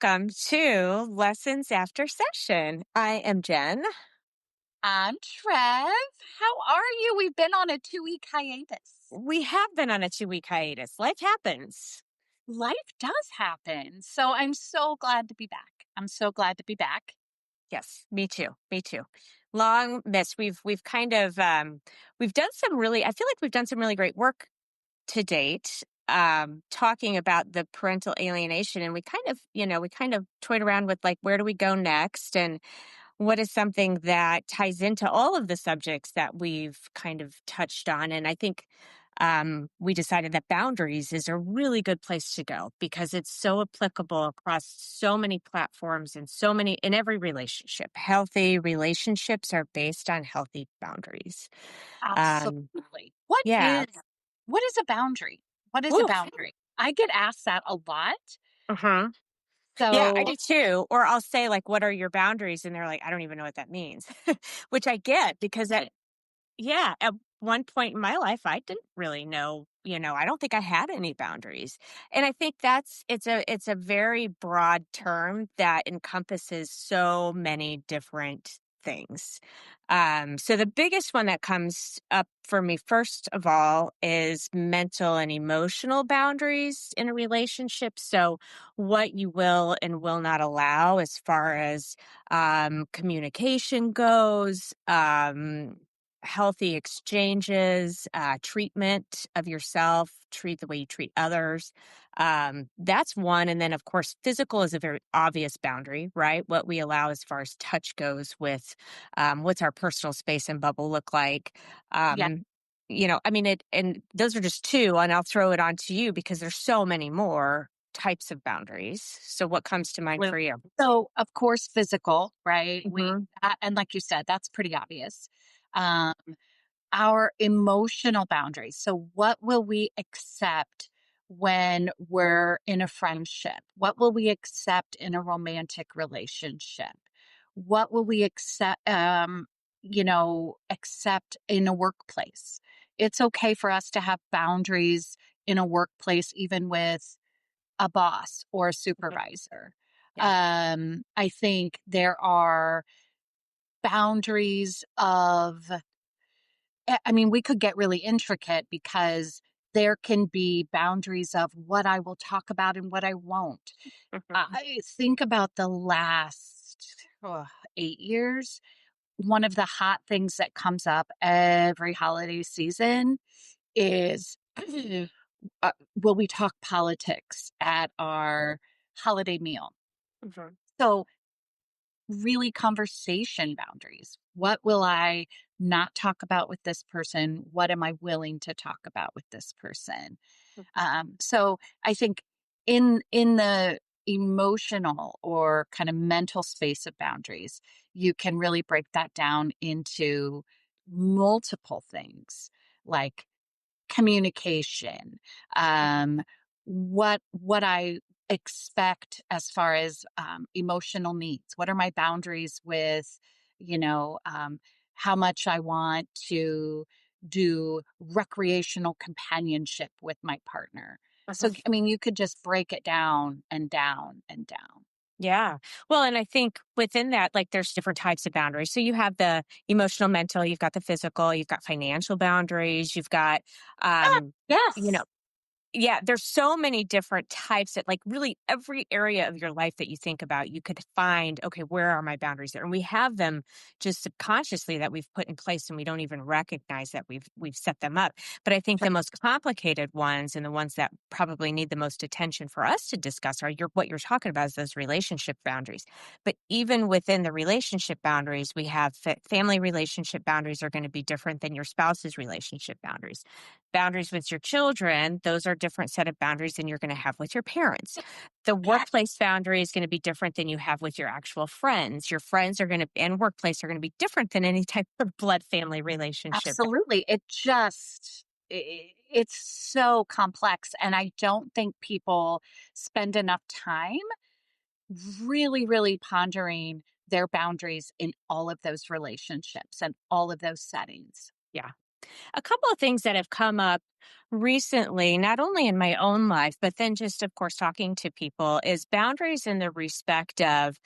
welcome to Lessons After Session. I am Jen. I'm Trev. How are you? We've been on a 2-week hiatus. We have been on a 2-week hiatus. Life happens. Life does happen. So I'm so glad to be back. I'm so glad to be back. Yes, me too. Me too. Long miss. We've kind of we've done some really I feel like we've done some really great work to date, talking about the parental alienation, and we kind of toyed around with like where do we go next, and what is something that ties into all of the subjects that we've kind of touched on. And I think we decided that boundaries is a really good place to go because it's so applicable across so many platforms and in every relationship. Healthy relationships are based on healthy boundaries. Um, Absolutely. What yeah. is what is a boundary? What is a Ooh. boundary? I get asked that a lot. Uh-huh. Yeah, I So do too. Or I'll say, like, what are your boundaries? And they're like, I don't even know what that means, which I get because yeah, at one point in my life, I didn't really know, I don't think I had any boundaries. And I think it's a very broad term that encompasses so many different things. So the biggest one that comes up for me, first of all, is mental and emotional boundaries in a relationship. So what you will and will not allow as far as communication goes, healthy exchanges, treatment of yourself, treat the way you treat others. That's one. And then, of course, physical is a very obvious boundary, right? What we allow as far as touch goes with what's our personal space and bubble look like. yeah. I mean, and those are just two, and I'll throw it on to you because there's so many more types of boundaries. So, what comes to mind for you? So of course physical, right? We Hmm. and like you said, that's pretty obvious. Um our emotional boundaries. So, what will we accept when we're in a friendship? What will we accept in a romantic relationship? What will we accept in a workplace? It's okay for us to have boundaries in a workplace, even with a boss or a Hmm. supervisor. Yeah. I think there are boundaries of I mean, we could get really intricate because there can be boundaries of what I will talk about and what I won't. Hmm. I think about the last 8 years. One of the hot things that comes up every holiday season is will we talk politics at our holiday meal? Hmm. So really conversation boundaries. What will I not talk about with this person? What am I willing to talk about with this person? So I think in the emotional or kind of mental space of boundaries, you can really break that down into multiple things like communication, um, what I expect as far as emotional needs. What are my boundaries with, you know, um, how much I want to do recreational companionship with my partner. So, I mean, you could just break it down and down and down. Yeah. Well, and I think within that, like there's different types of boundaries. So you have the emotional, mental, you've got the physical, you've got financial boundaries, you've got, Ah, um, you know, yes. yeah, there's so many different types that like really every area of your life that you think about, you could find, okay, where are my boundaries there? And we have them just subconsciously that we've put in place and we don't even recognize that we've set them up. But I think the most complicated ones and the ones that probably need the most attention for us to discuss are what you're talking about is those relationship boundaries. But even within the relationship boundaries, we have family relationship boundaries are going to be different than your spouse's relationship boundaries. Boundaries with your children, those are different set of boundaries than you're going to have with your parents. The Yes. workplace boundary is going to be different than you have with your actual friends. Your friends are going to and workplace are going to be different than any type of blood family relationship. Absolutely. It's so complex. And I don't think people spend enough time really, really pondering their boundaries in all of those relationships and all of those settings. Yeah. A couple of things that have come up recently, not only in my own life, but then just, of course, talking to people, is boundaries in the respect of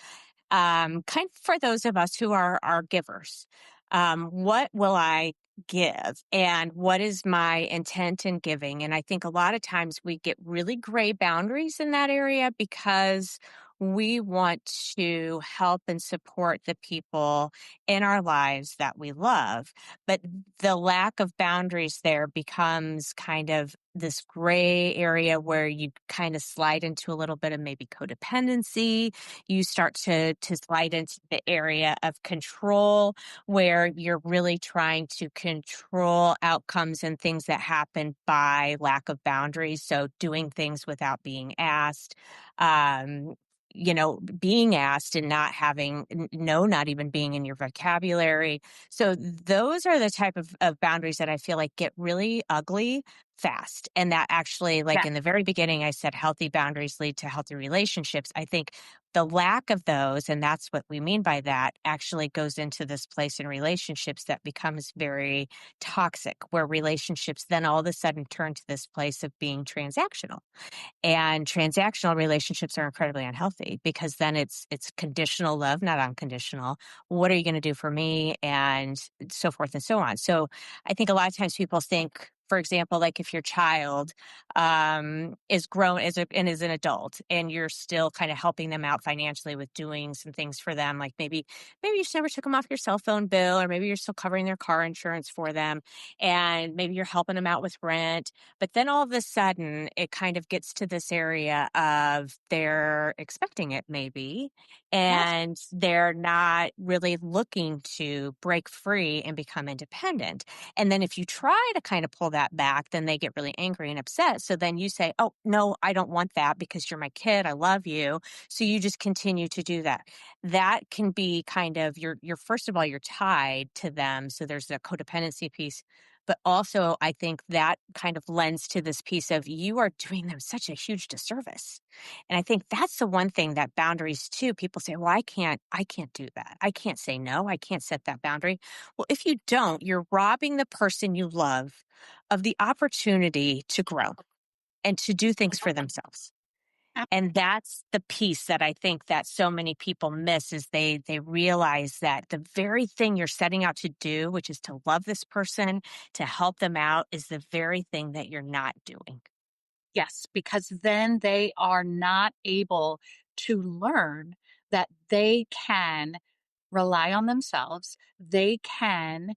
kind of for those of us who are givers. What will I give? And what is my intent in giving? And I think a lot of times we get really gray boundaries in that area because we want to help and support the people in our lives that we love. But the lack of boundaries there becomes kind of this gray area where you kind of slide into a little bit of maybe codependency. You start to slide into the area of control where you're really trying to control outcomes and things that happen by lack of boundaries. So doing things without being asked, um, being asked and not having, no, not even being in your vocabulary. So those are the type of boundaries that I feel like get really ugly fast. And that actually, like Yeah. in the very beginning, I said healthy boundaries lead to healthy relationships. I think the lack of those, and that's what we mean by that, actually goes into this place in relationships that becomes very toxic, where relationships then all of a sudden turn to this place of being transactional. And transactional relationships are incredibly unhealthy because then it's conditional love, not unconditional. What are you going to do for me? And so forth and so on. So I think a lot of times people think, for example, like if your child is grown and is an adult and you're still kind of helping them out financially with doing some things for them, like maybe you just never took them off your cell phone bill, or maybe you're still covering their car insurance for them, and maybe you're helping them out with rent. But then all of a sudden, it kind of gets to this area of they're expecting it, maybe, Yes. and they're not really looking to break free and become independent. And then if you try to kind of pull that back, then they get really angry and upset. So then you say, "Oh, no, I don't want that because you're my kid. I love you." So you just continue to do that. That can be kind of you're first of all, you're tied to them. So there's the codependency piece, but also, I think that kind of lends to this piece of you are doing them such a huge disservice. And I think that's the one thing that boundaries too, people say, well, I can't do that. I can't say no. I can't set that boundary. Well, if you don't, you're robbing the person you love of the opportunity to grow and to do things for Absolutely. themselves. And that's the piece that I think that so many people miss is they realize that the very thing you're setting out to do, which is to love this person, to help them out, is the very thing that you're not doing. Yes, because then they are not able to learn that they can rely on themselves, they can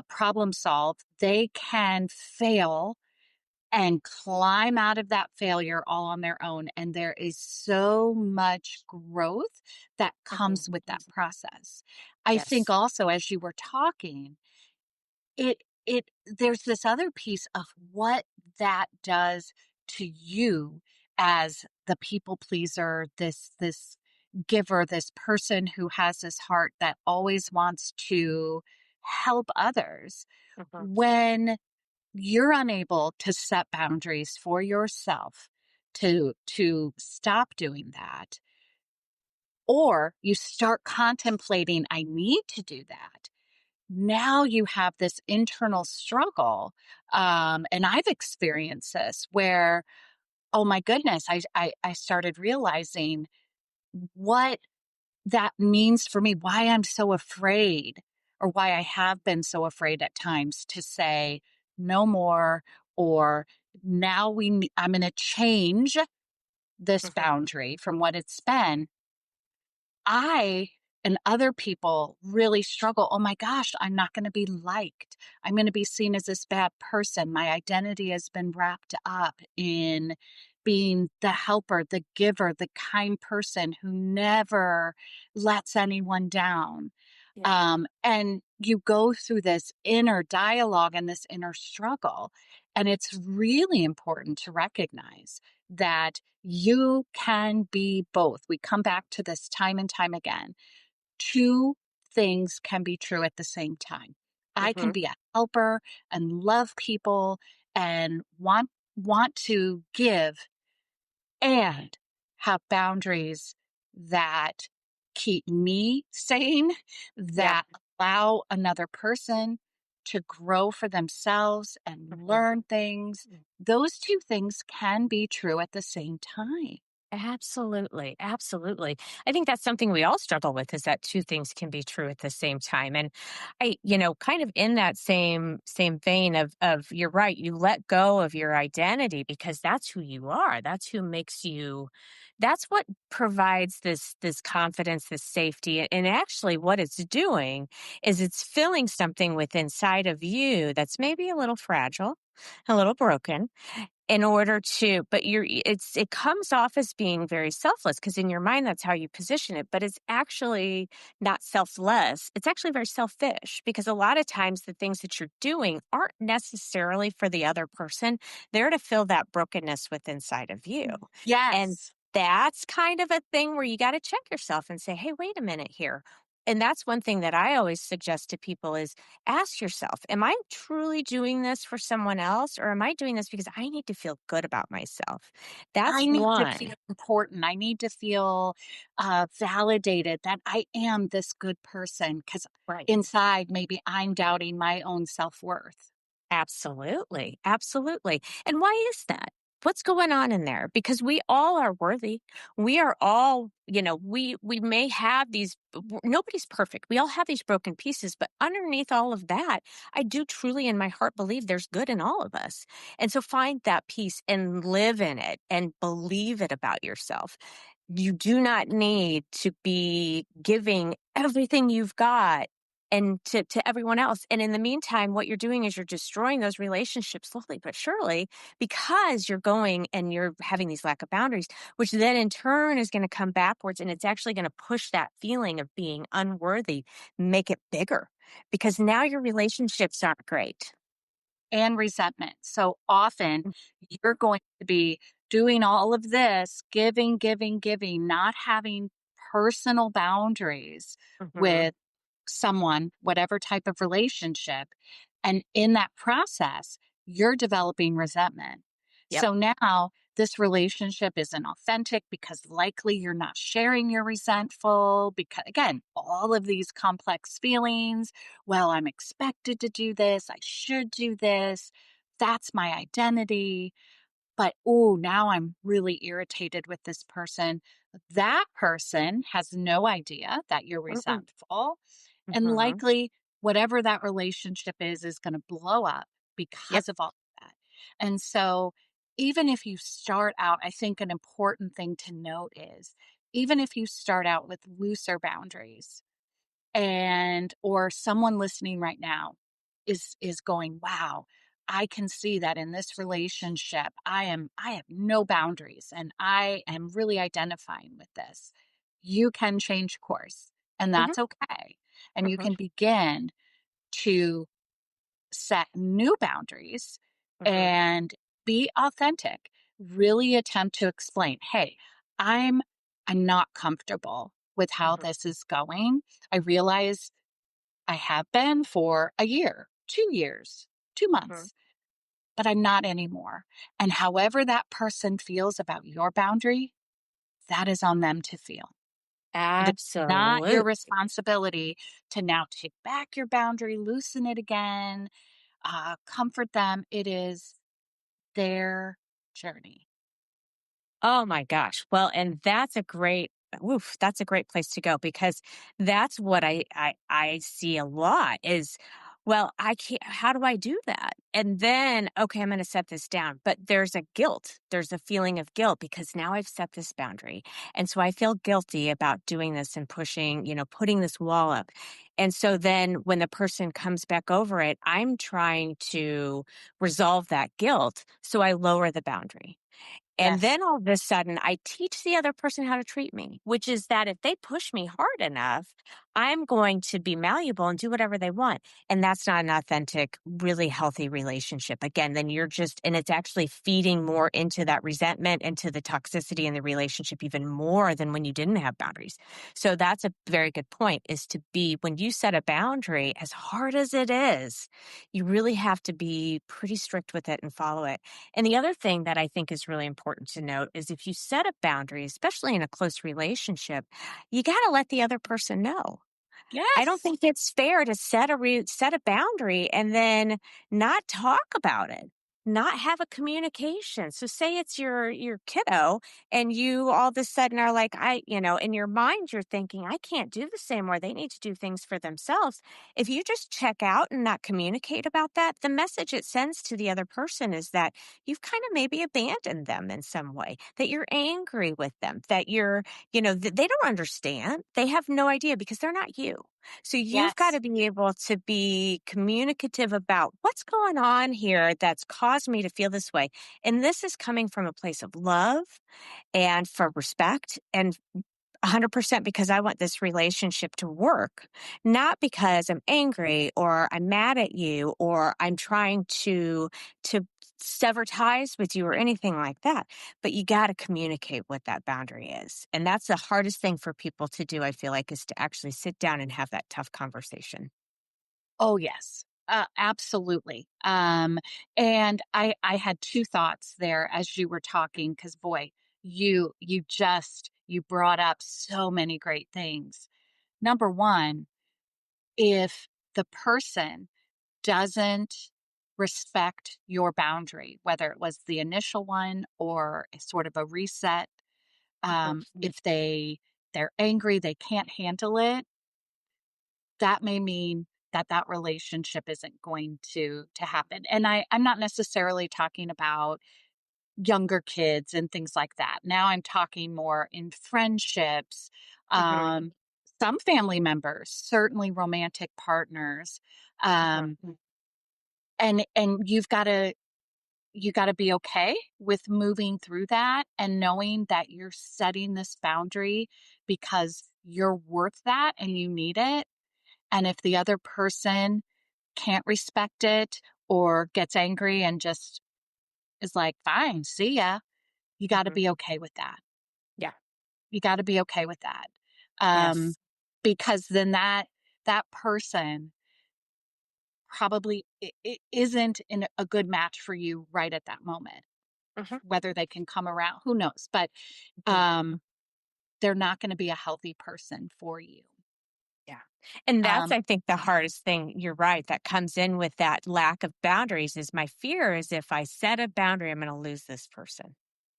problem solve, they can fail and climb out of that failure all on their own. And there is so much growth that Mhm. comes with that process. I think Yes. also, as you were talking, it there's this other piece of what that does to you as the people pleaser, this giver, this person who has this heart that always wants to help others. Mhm. When you're unable to set boundaries for yourself to stop doing that, or you start contemplating, I need to do that, now you have this internal struggle. And I've experienced this where, oh my goodness, I started realizing what that means for me, why I'm so afraid, or why I have been so afraid at times to say no more, or now I'm going to change this Mhm. boundary from what it's been. I and other people really struggle. Oh my gosh, I'm not going to be liked. I'm going to be seen as this bad person. My identity has been wrapped up in being the helper, the giver, the kind person who never lets anyone down. Yeah. And you go through this inner dialogue and this inner struggle. And it's really important to recognize that you can be both. We come back to this time and time again. Two things can be true at the same time. I can Mhm. be a helper and love people and want to give and have boundaries that keep me sane, Yeah. that allow another person to grow for themselves and Mhm. learn things. Those two things can be true at the same time. Absolutely, absolutely. I think that's something we all struggle with is that two things can be true at the same time. And kind of in that same vein of you're right, you let go of your identity because that's who you are. That's who makes you that's what provides this confidence, this safety. And actually what it's doing is it's filling something with inside of you that's maybe a little fragile, a little broken in order to but it comes off as being very selfless because in your mind that's how you position it, but it's actually not selfless. It's actually very selfish because a lot of times the things that you're doing aren't necessarily for the other person. They're to fill that brokenness with inside of you. And Yes. that's kind of a thing where you got to check yourself and say, "Hey, wait a minute here." And that's one thing that I always suggest to people is ask yourself, am I truly doing this for someone else or am I doing this because I need to feel good about myself? That's I need to one. feel important. I need to feel validated that I am this good person because Right. inside, maybe I'm doubting my own self worth. Absolutely. Absolutely. And why is that? What's going on in there? Because we all are worthy. We are all, we may have these nobody's perfect. We all have these broken pieces, but underneath all of that, I do truly in my heart believe there's good in all of us. And so find that peace and live in it and believe it about yourself. You do not need to be giving everything you've got and to everyone else. And in the meantime, what you're doing is you're destroying those relationships slowly but surely because you're going and you're having these lack of boundaries, which then in turn is going to come backwards and it's actually going to push that feeling of being unworthy, make it bigger because now your relationships aren't great. And resentment. So often you're going to be doing all of this, giving, giving, giving, not having personal boundaries Mm-hmm. with someone, whatever type of relationship. And in that process, you're developing resentment. Yep. So now this relationship isn't authentic because likely you're not sharing your resentful, because again, all of these complex feelings. Well, I'm expected to do this. I should do this. That's my identity. But oh, now I'm really irritated with this person. That person has no idea that you're Mm-mm. resentful. And Mm-hmm. likely, whatever that relationship is going to blow up Yep. because of all of that. And so, even if you start out, I think an important thing to note is even if you start out with looser boundaries, and or someone listening right now is going, wow, I can see that in this relationship I have no boundaries and I am really identifying with this. You can change course and Mm-hmm. that's okay, and you Mm-hmm. can begin to set new boundaries Mm-hmm. and be authentic. Really attempt to explain, hey, i'm I'm not comfortable with how Mm-hmm. this is going. I realize I have been for a year, 2 years, two Mm-hmm. months, but I'm not anymore. And however that person feels about your boundary, that is on them to feel. It is not your Absolutely. responsibility to now take back your boundary, loosen it again, comfort them. It is their journey. Oh my gosh. Well, and that's a great place to go because that's what I see a lot is, well, I can't, how do I do that? And then, okay, I'm going to set this down, but there's a guilt. There's a feeling of guilt because now I've set this boundary. And so I feel guilty about doing this and pushing, putting this wall up. And so then when the person comes back over it, I'm trying to resolve that guilt. So I lower the boundary. And Yes. then all of a sudden, I teach the other person how to treat me, which is that if they push me hard enough, I'm going to be malleable and do whatever they want. And that's not an authentic, really healthy relationship. Again, then and it's actually feeding more into that resentment, into the toxicity in the relationship, even more than when you didn't have boundaries. So that's a very good point is to be, when you set a boundary, as hard as it is, you really have to be pretty strict with it and follow it. And the other thing that I think is really important to note is if you set a boundary, especially in a close relationship, you got to let the other person know. I don't Yes. think it's fair to set a boundary and then not talk about it, not have a communication. So say it's your kiddo and you all of a sudden are like, in your mind you're thinking, I can't do the same or they need to do things for themselves. If you just check out and not communicate about that, the message it sends to the other person is that you've kind of maybe abandoned them in some way, that you're angry with them, that they don't understand. They have no idea because they're not you. So you've got Yes. to be able to be communicative about what's going on here that's caused me to feel this way. And this is coming from a place of love and for respect and 100% because I want this relationship to work, not because I'm angry or I'm mad at you or I'm trying to sever ties with you or anything like that. But you got to communicate what that boundary is. And that's the hardest thing for people to do, I feel like, is to actually sit down and have that tough conversation. Oh, yes. Absolutely. And I had two thoughts there as you were talking, because boy, you brought up so many great things. Number one, if the person doesn't respect your boundary, whether it was the initial one or a sort of a reset, Mhm, if they're angry, they can't handle it, that may mean that that relationship isn't going to happen. And I'm not necessarily talking about younger kids and things like that. Now I'm talking more in friendships, mhm, um, some family members, certainly romantic partners. mhm, Um, and you got to be okay with moving through that and knowing that you're setting this boundary because you're worth that and you need it. And if the other person can't respect it or gets angry and just is like, fine, see ya, you got to mhm. be okay with that. Yeah. You got to be okay with that. Um, Yes. because then that person probably isn't in a good match for you right at that moment. Mhm, Whether they can come around, who knows? But mhm. um, they're not going to be a healthy person for you. Yeah. And that's, Um, I think, the hardest thing. You're right. That comes in with that lack of boundaries is my fear is if I set a boundary, I'm going to lose this person.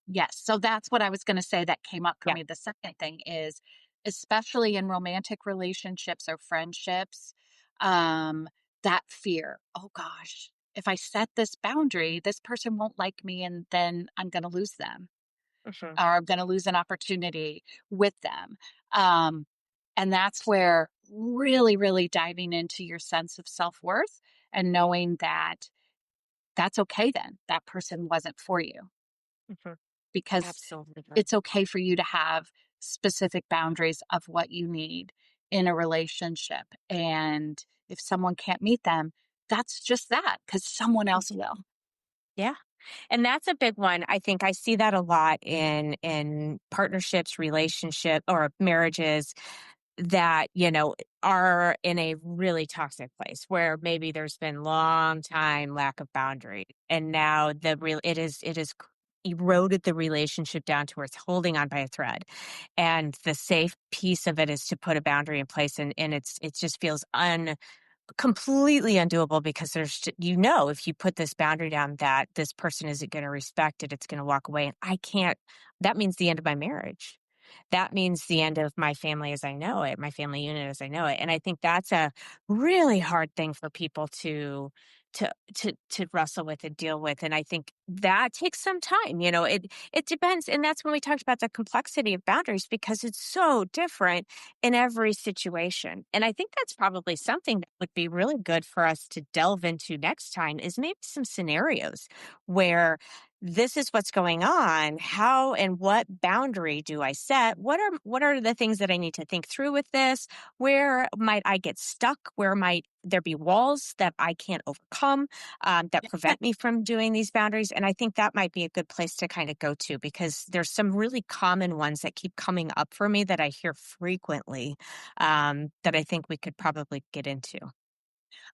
Yes. So that's what I was going to say that came up for Yeah. me. The second thing is, especially in romantic relationships or friendships, um, that fear. Oh gosh, if I set this boundary, this person won't like me and then I'm going to lose them Mhm, or I'm going to lose an opportunity with them. Um, and that's where really, really diving into your sense of self worth and knowing that that's okay then. That person wasn't for you mhm. because Absolutely. it's okay for you to have specific boundaries of what you need in a relationship. And if someone can't meet them, that's just that because someone else Mhm. will. Yeah. And that's a big one. I think I see that a lot in partnerships, relationship or marriages that, are in a really toxic place where maybe there's been long time lack of boundary. And now it is eroded the relationship down to where it's holding on by a thread. And the safe piece of it is to put a boundary in place and it just feels completely undoable because if you put this boundary down that this person isn't going to respect it, it's going to walk away. And I can't, that means the end of my marriage. That means the end of my family as I know it, my family unit as I know it. And I think that's a really hard thing for people to wrestle with and deal with. And I think that takes some time. It depends. And that's when we talked about the complexity of boundaries because it's so different in every situation. And I think that's probably something that would be really good for us to delve into next time is maybe some scenarios where this is what's going on. How and what boundary do I set? What are the things that I need to think through with this? Where might I get stuck? Where might there be walls that I can't overcome that prevent me from doing these boundaries? And I think that might be a good place to kind of go to because there's some really common ones that keep coming up for me that I hear frequently that I think we could probably get into.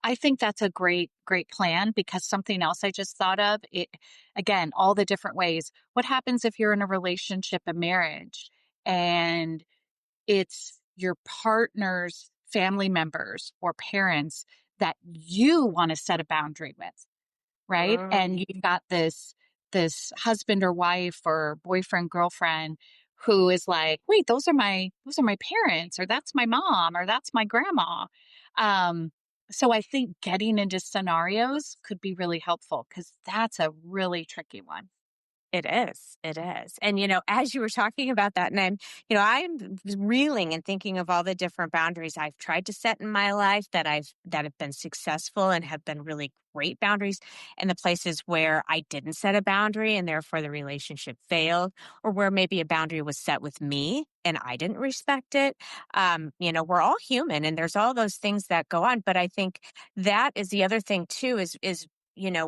I think that's a great plan because something else I just thought of, it again, all the different ways. What happens if you're in a relationship, a marriage, and it's your partner's family members or parents that you want to set a boundary with, right? And Mm, you've got this husband or wife or boyfriend, girlfriend who is like, wait, those are my parents, or that's my mom, or that's my grandma. Um, so I think getting into scenarios could be really helpful because that's a really tricky one. it is. It is. And, as you were talking about that, and I'm reeling and thinking of all the different boundaries I've tried to set in my life that have been successful and have been really great boundaries, and the places where I didn't set a boundary and therefore the relationship failed, or where maybe a boundary was set with me and I didn't respect it. We're all human and there's all those things that go on. But I think that is the other thing too, is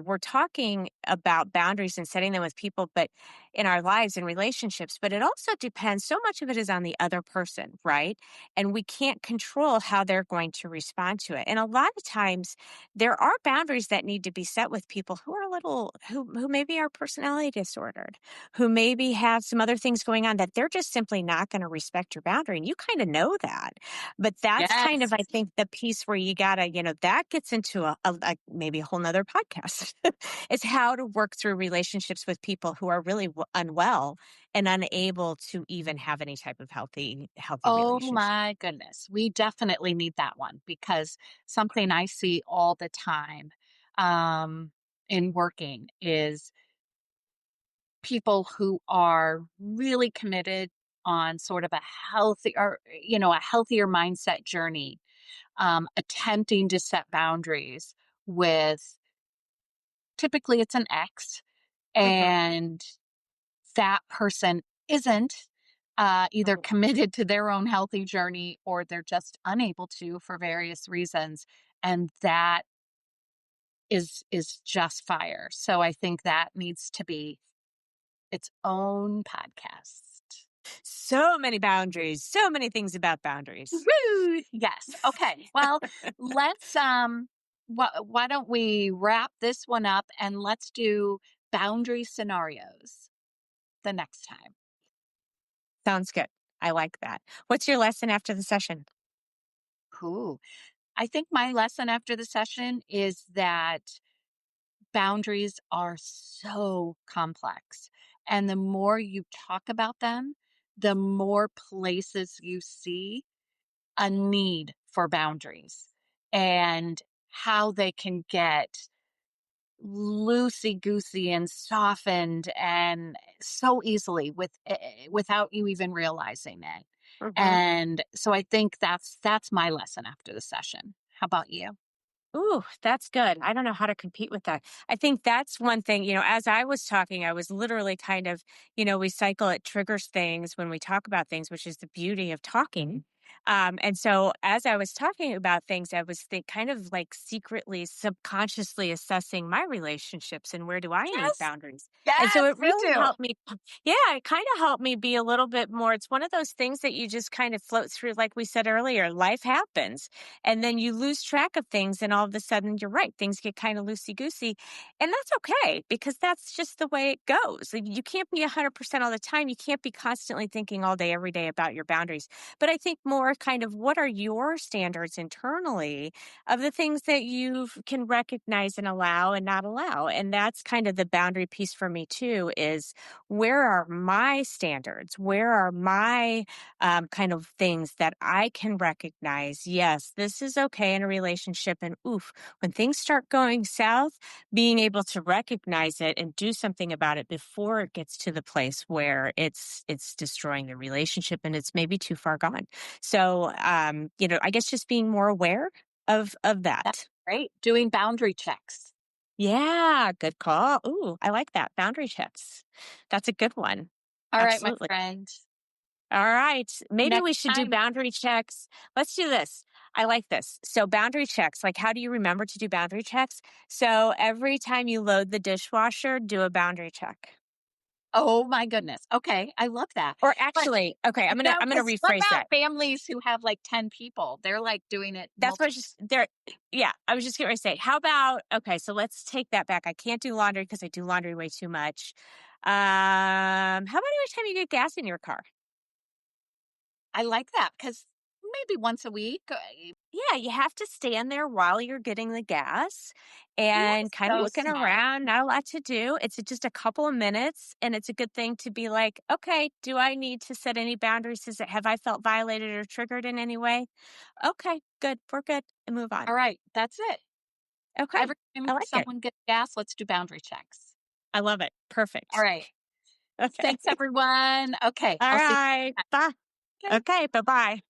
we're talking about boundaries and setting them with people, but in our lives and relationships, but it also depends. So much of it is on the other person, right? And we can't control how they're going to respond to it. And a lot of times there are boundaries that need to be set with people who are who maybe are personality disordered, who maybe have some other things going on that they're just simply not going to respect your boundary. And you kind of know that. But that's kind of, Yes. I think, the piece where you gotta, that gets into maybe a whole nother podcast. Is how to work through relationships with people who are really unwell and unable to even have any type of healthy Oh relationship. my goodness. We definitely need that one because something I see all the time um, in working is people who are really committed on sort of a healthy or a healthier mindset journey, attempting to set boundaries with typically it's an ex, Hmm. and that person isn't either Hmm. committed to their own healthy journey or they're just unable to for various reasons, and that is just fire. So I think that needs to be its own podcast. So many boundaries, so many things about boundaries. Woo! Yes. Okay. Well, let's why don't we wrap this one up and let's do boundary scenarios the next time. Sounds good. I like that. What's your lesson after the session? Cool. I think my lesson after the session is that boundaries are so complex. And the more you talk about them, the more places you see a need for boundaries and how they can get loosey goosey and softened and so easily without you even realizing it. Hmm. And so I think that's my lesson after the session. How about you? Ooh, that's good. I don't know how to compete with that. I think that's one thing, as I was talking, I was literally kind of, we cycle, it triggers things when we talk about things, which is the beauty of talking. And so as I was talking about things, I was kind of like secretly, subconsciously assessing my relationships and where do I need Yes. boundaries. And so Yes, it me really too. helped me. Yeah, it kind of helped me be a little bit more. It's one of those things that you just kind of float through, like we said earlier, life happens and then you lose track of things and all of a sudden you're right, things get kind of loosey goosey, and that's okay because that's just the way it goes. Like, you can't be 100% all the time, you can't be constantly thinking all day every day about your boundaries, but I think more kind of what are your standards internally of the things that you can recognize and allow and not allow. And that's kind of the boundary piece for me too, is where are my standards, where are my kind of things that I can recognize. Yes, this is okay in a relationship. And oof, when things start going south, being able to recognize it and do something about it before it gets to the place where it's destroying the relationship and it's maybe too far gone. So, I guess just being more aware of That's that. great. Doing boundary checks. Yeah, good call. Ooh, I like that. Boundary checks. That's a good one. All right, my Absolutely. friend. All right. Maybe we Next should do time. boundary checks. Let's do this. I like this. So, boundary checks, like how do you remember to do boundary checks? So, every time you load the dishwasher, do a boundary check. Oh my goodness. Okay, I love that. Or But actually, okay, no, I'm going to because what rephrase about that. families who have like 10 people? They're like doing it That's what I multiple. was just there. Yeah, I was just going to say, how about, okay, so let's take that back. I can't do laundry because I do laundry way too much. How about every time you get gas in your car? I like that because maybe once a week. Yeah, you have to stand there while you're getting the gas You are and kind of so looking smart. around, not a lot to do. It's just a couple of minutes, and it's a good thing to be like, "Okay, do I need to set any boundaries? Have I felt violated or triggered in any way? Okay, good. We're good." And move on. All right, that's it. Okay. Every time I like it. someone gets gas, let's do boundary checks. I love it. All Perfect. right. Okay. Thanks, everyone. Okay, All I'll see right. you. Bye. Okay. Okay, bye-bye.